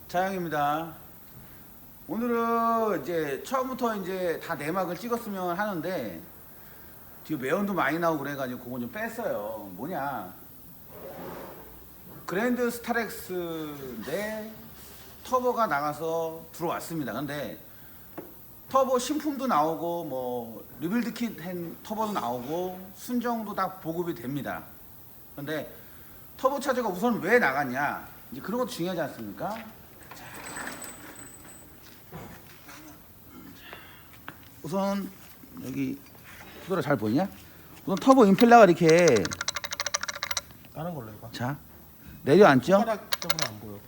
자영입니다. 오늘은 이제 처음부터 이제 다 내막을 찍었으면 하는데 뒤에 매연도 많이 나오고 그래가지고 그거 좀 뺐어요. 뭐냐, 그랜드 스타렉스인데 터보가 나가서 들어왔습니다. 근데 터보 신품도 나오고 뭐 리빌드 킷 터보도 나오고 순정도 다 보급이 됩니다. 근데 터보 차저가 우선 왜 나갔냐, 이제 그런 것도 중요하지 않습니까? 우선 여기 후드라 잘 보이냐? 우선 터보 임펠러가 이렇게 다른 걸로 해봐. 자 내려앉죠? 손가락 때문에 안 보여.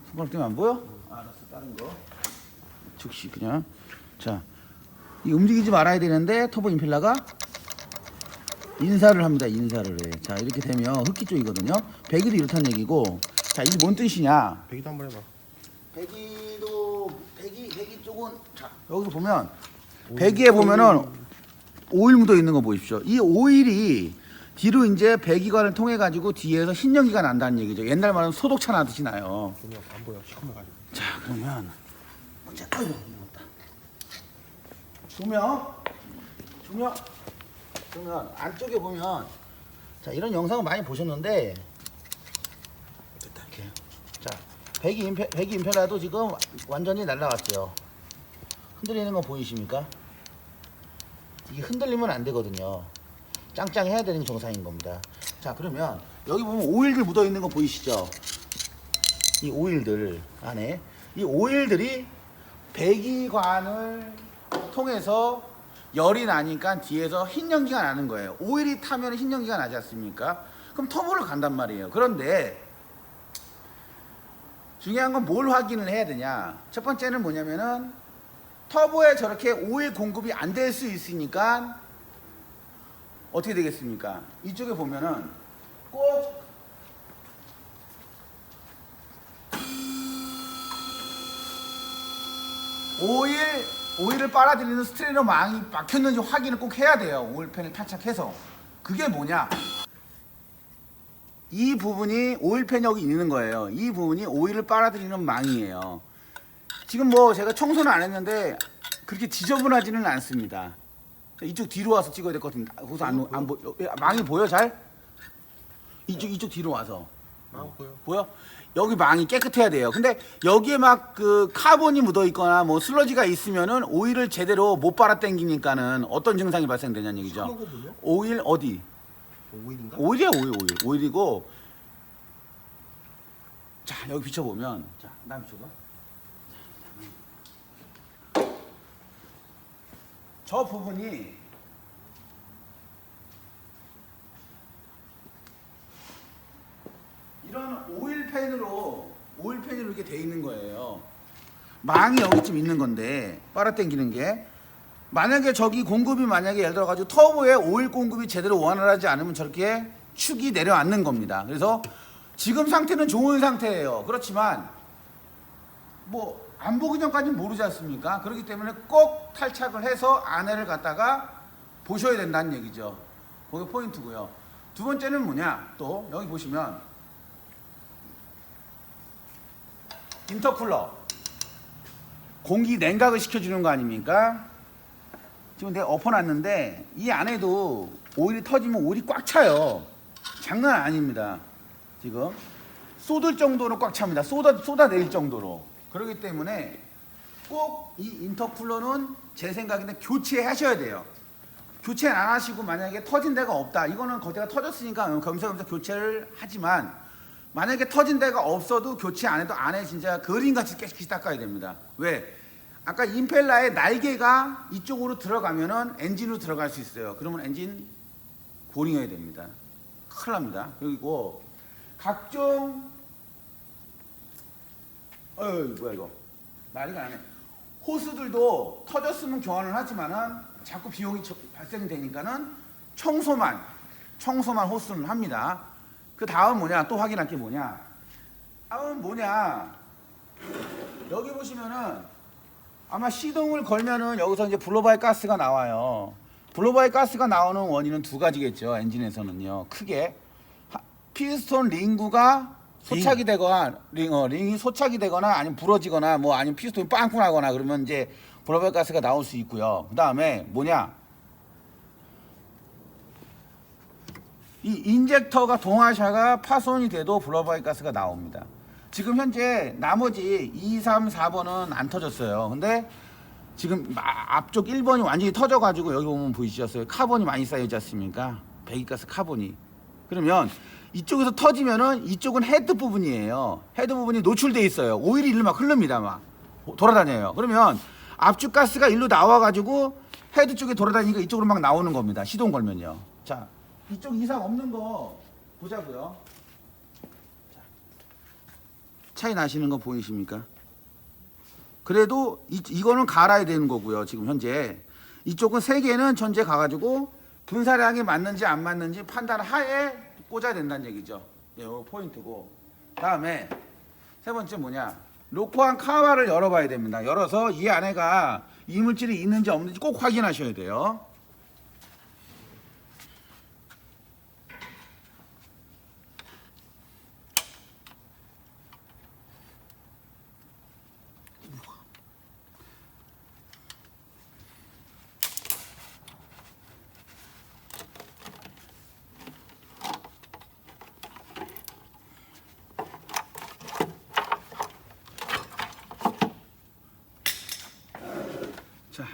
손가락 때문에 안 보여? 알았어, 다른 거 즉시 그냥. 자, 이 움직이지 말아야 되는데 터보 임펠러가 인사를 합니다. 인사를 해. 자, 이렇게 되면 흡기 쪽이거든요. 배기도 이렇다는 얘기고. 자, 이게 뭔 뜻이냐? 배기도 한번 해봐. 배기 쪽은, 자, 여기서 보면 배기에 보면은 오일 묻어 있는 거 보십시오. 이 오일이 뒤로 이제 배기관을 통해 가지고 뒤에서 흰 연기가 난다는 얘기죠. 옛날 말은 소독차 나듯이 나요. 조명 안 보여. 시커매가지고. 자, 그러면 먼저 조명 안쪽에 보면, 자, 이런 영상을 많이 보셨는데 이렇게, 자, 배기 임펠러도 지금 완전히 날라갔어요. 흔들리는 거 보이십니까? 이게 흔들리면 안 되거든요. 짱짱해야 되는 게 정상인 겁니다. 자, 그러면 여기 보면 오일들 묻어 있는 거 보이시죠? 이 오일들 안에, 이 오일들이 배기관을 통해서 열이 나니까 뒤에서 흰 연기가 나는 거예요. 오일이 타면 흰 연기가 나지 않습니까? 그럼 터보를 간단 말이에요. 그런데 중요한 건 뭘 확인을 해야 되냐? 첫 번째는 뭐냐면은 터보에 저렇게 오일 공급이 안 될 수 있으니까 어떻게 되겠습니까? 이쪽에 보면은 꼭 오일을 빨아들이는 스트레이너 망이 막혔는지 확인을 꼭 해야 돼요. 오일팬을 탈착해서. 그게 뭐냐? 이 부분이 오일팬이 여기 있는 거예요. 이 부분이 오일을 빨아들이는 망이에요. 지금 뭐 제가 청소는 안 했는데 그렇게 지저분하지는 않습니다. 이쪽 뒤로 와서 찍어야 될 것 같은데 거기서 안 보여? 망이 보여 잘? 이쪽 뒤로 와서. 보여. 보여? 여기 망이 깨끗해야 돼요. 근데 여기에 막 그 카본이 묻어 있거나 뭐 슬러지가 있으면은 오일을 제대로 못 빨아 당기니까는 어떤 증상이 발생되냐는 얘기죠. 까먹어 보여? 오일 어디? 오일인가? 오일이야, 오일이고. 자, 여기 비춰보면, 자, 나 비춰봐. 저 부분이 이런 오일팬으로 이렇게 돼 있는 거예요. 망이 여기쯤 있는 건데 빨아 당기는 게, 만약에 저기 공급이 만약에 예를 들어 가지고 터보에 오일 공급이 제대로 원활하지 않으면 저렇게 축이 내려앉는 겁니다. 그래서 지금 상태는 좋은 상태예요. 그렇지만 뭐 안 보기 전까지는 모르지 않습니까? 그렇기 때문에 꼭 탈착을 해서 안에를 갖다가 보셔야 된다는 얘기죠. 그게 포인트고요. 두 번째는 뭐냐, 또 여기 보시면 인터쿨러, 공기 냉각을 시켜주는 거 아닙니까? 지금 내가 엎어놨는데 이 안에도 오일이 터지면 오일이 꽉 차요. 장난 아닙니다. 지금 쏟을 정도로 꽉 찹니다. 쏟아낼 정도로. 그렇기 때문에 꼭 이 인터쿨러는 제 생각에는 교체하셔야 돼요. 교체 안 하시고 만약에 터진 데가 없다, 이거는 거기가 터졌으니까 겸사겸사 교체를 하지만, 만약에 터진 데가 없어도 교체 안 해도 안에 진짜 그림같이 깨끗이 닦아야 됩니다. 왜? 아까 임펠러의 날개가 이쪽으로 들어가면은 엔진으로 들어갈 수 있어요. 그러면 엔진 고링해야 됩니다. 큰일 납니다. 그리고 각종 뭐야 이거 난리가 나네. 호스들도 터졌으면 교환을 하지만은 자꾸 비용이 발생되니까는 청소만 호스는 합니다. 그 다음 뭐냐, 또 확인할 게 뭐냐, 다음 뭐냐, 여기 보시면은 아마 시동을 걸면은 여기서 이제 블로바이 가스가 나와요. 블로바이 가스가 나오는 원인은 두 가지겠죠. 엔진에서는요, 크게 피스톤 링구가 소착이 되거나 링이 소착이 되거나 아니면 부러지거나 뭐 아니면 피스톤이 빵꾸 나거나 그러면 이제 블러바이 가스가 나올 수 있고요. 그다음에 뭐냐? 이 인젝터가 동화샤가 파손이 돼도 블러바이 가스가 나옵니다. 지금 현재 나머지 2, 3, 4번은 안 터졌어요. 근데 지금 앞쪽 1번이 완전히 터져가지고 여기 보면 보이시죠? 카본이 많이 쌓여있지 않습니까? 배기가스 카본이. 그러면 이쪽에서 터지면은 이쪽은 헤드 부분이에요. 헤드 부분이 노출돼 있어요. 오일이 일로 막 흐릅니다. 막 돌아다녀요. 그러면 압축 가스가 일로 나와가지고 헤드 쪽에 돌아다니니까 이쪽으로 막 나오는 겁니다. 시동 걸면요. 자, 이쪽 이상 없는 거 보자고요. 자, 차이 나시는 거 보이십니까? 그래도 이거는 갈아야 되는 거고요. 지금 현재 이쪽은 세 개는 전체 가가지고 분사량이 맞는지 안 맞는지 판단 하에 꽂아야 된다는 얘기죠. 네, 이거 포인트고. 다음에 세 번째 뭐냐? 로코한 카바를 열어봐야 됩니다. 열어서 이 안에가 이물질이 있는지 없는지 꼭 확인하셔야 돼요. 자,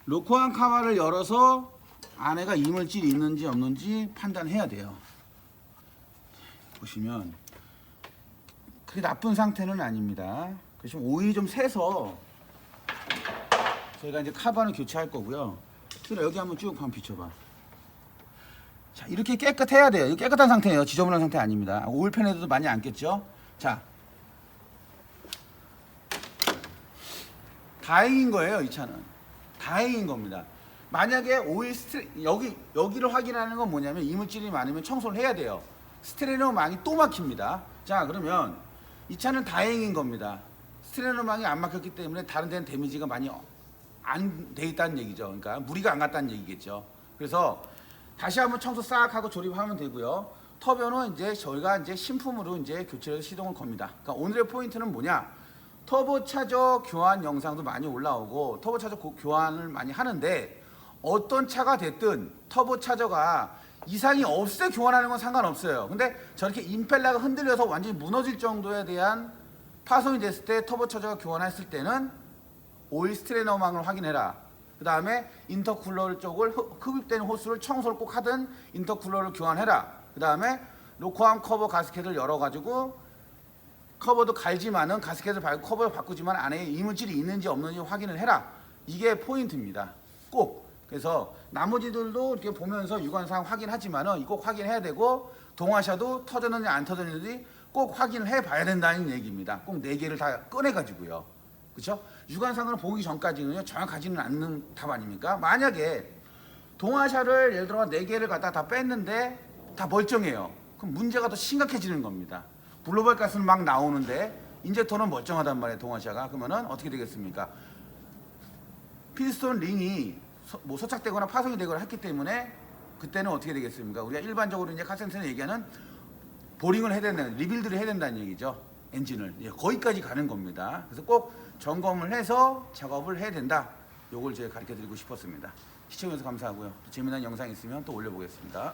로코한 카바를 열어서 안에가 이물질이 있는지 없는지 판단해야 돼요. 보시면 그게 나쁜 상태는 아닙니다. 그래서 오일이 좀 새서 저희가 이제 카바는 교체할 거고요. 그래 여기 한번 쭉 한번 비춰봐. 자, 이렇게 깨끗해야 돼요. 이거 깨끗한 상태예요. 지저분한 상태 아닙니다. 오일팬에도 많이 안 꼈죠. 자, 다행인 거예요. 이 차는 다행인 겁니다. 만약에 오일 여기를 확인하는 건 뭐냐면 이물질이 많으면 청소를 해야 돼요. 스테레오망이 또 막힙니다. 자, 그러면 이 차는 다행인 겁니다. 스테레오망이 안 막혔기 때문에 다른 데는 데미지가 많이 안 돼 있다는 얘기죠. 그러니까 무리가 안 갔다는 얘기겠죠. 그래서 다시 한번 청소 싹 하고 조립하면 되고요. 터보는 이제 저희가 이제 신품으로 이제 교체해서 시동을 겁니다. 그러니까 오늘의 포인트는 뭐냐? 터보차저 교환 영상도 많이 올라오고 터보차저 교환을 많이 하는데 어떤 차가 됐든 터보차저가 이상이 없을 때 교환하는 건 상관없어요. 근데 저렇게 임펠러가 흔들려서 완전히 무너질 정도에 대한 파손이 됐을 때 터보차저가 교환했을 때는 오일 스트레너망을 확인해라. 그 다음에 인터쿨러 쪽을 흡입되는 호스를 청소를 꼭 하든 인터쿨러를 교환해라. 그 다음에 로코암 커버 가스켓을 열어가지고 커버도 갈지만은 가스켓을 밟고 커버를 바꾸지만 안에 이물질이 있는지 없는지 확인을 해라. 이게 포인트입니다. 꼭. 그래서 나머지들도 이렇게 보면서 유관상 확인하지만은 꼭 확인해야 되고 동화샤도 터졌는지 안 터졌는지 꼭 확인을 해봐야 된다는 얘기입니다. 꼭 4개를 다 꺼내가지고요. 그렇죠? 유관상을 보기 전까지는요 정확하지는 않는 답 아닙니까? 만약에 동화샤를 예를 들어 4개를 갖다 다 뺐는데 다 멀쩡해요. 그럼 문제가 더 심각해지는 겁니다. 블로바이 가스는 막 나오는데 인젝터는 멀쩡하단 말이에요. 동화샤가. 그러면은 어떻게 되겠습니까? 피스톤 링이 소착되거나 파손이 되거나 했기 때문에 그때는 어떻게 되겠습니까? 우리가 일반적으로 이제 카센터에서 얘기하는 보링을 해야 된다는, 리빌드를 해야 된다는 얘기죠. 엔진을. 예, 거기까지 가는 겁니다. 그래서 꼭 점검을 해서 작업을 해야 된다. 요걸 제가 가르쳐 드리고 싶었습니다. 시청해주셔서 감사하고요. 또 재미난 영상 있으면 또 올려보겠습니다.